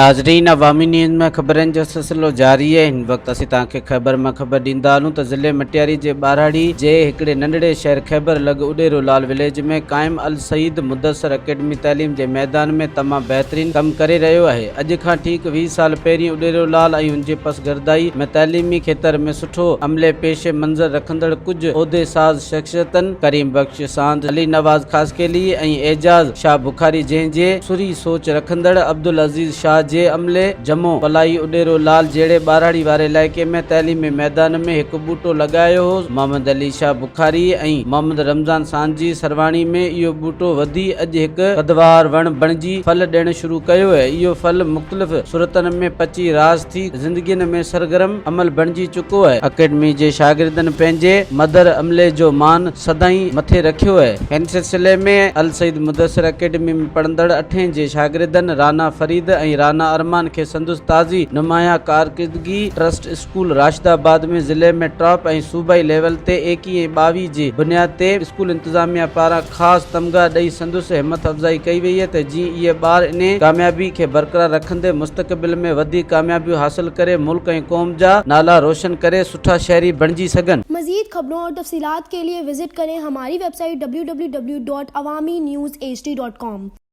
नाज़रीन, अवामी न्यूज़ में ख़बरनि जो सिलसिलो जारी है। हिन वक्त असीं तव्हांखे ख़बर में ख़बर ॾींदा हलूं त ज़िले मटियारी जे ॿाराड़ी जे हिकिड़े नंढड़े शहर ख़ैबर लॻ उॾेरो लाल विलेज में क़ाइम अल सईद मुदस्सर अकेडमी तइलीम जे मैदान में तमामु बहितरीन कमु करे रहियो आहे। अॼु खां ठीक 20 साल पहिरीं उॾेरो लाल ऐं हुनजे पसगरदाई में तइलीमी खेत्र में सुठो अमले पेश मंज़र रखंदड़ कुझु उहिदेसाज़ शख़्सियतनि करीम बख्श सांद, अली नवाज़ ख़ासकेली ऐं एजाज़ शाह बुखारी जंहिंजे सुरी सोच रखंदड़ अब्दुल अज़ीज़ शाह जे अमले जमो फलाई उॾेरो लाल जहिड़े ॿाराड़ी वारे इलाइक़े में तइलीमी मैदान में हिकु ॿूटो लॻायो हो। मोहम्मद अली शाह बुखारी ऐं मोहम्मद रमज़ान सांद जी सरवाणी में इहो ॿूटो वधी अॼु हिकु कदवार वण बणिजी फल ॾियणु शुरू कयो आहे। इहो फल मुख़्तलिफ़ सूरतनि में पची रास थी ज़िंदगीअ में सरगर्म अमल बणिजी चुको आहे। अकेडमी जे शागिर्दनि पंहिंजे मदर अमले जो मान सदाईं मथे रखियो आहे। हिन सिलसिले में अल सईद मुदस्सर अकेडमी में पढ़ंदड़ 8 जे शागिर्दनि राना फरीद ऐं राना अरमान खे संदुसि ताज़ी नुमाया कारकर्दगी ट्रस्ट स्कूल राशिदाबाद में ज़िले में टॉप ऐं सूबाई लेवल ते 21 ऐं 22 जी बुनियाद ते स्कूल इंतज़ामिया पारां ख़ासि तमगा ॾेई संदुसि हिम्मत अफ़ज़ाई कई वई है त जीअं इहे ॿार इन कामयाबी खे बरक़रार रखंदे मुस्तक़बिल में वधीक कामयाबियूं हासिल करे मुल्क ऐं क़ौम जा नाला रोशन करे सुठा शहरी बणिजी सघनि। मज़ीद खबरों और तफसीलात के लिए विजिट करें हमारी वेबसाइट www.awamiNewsHD.com।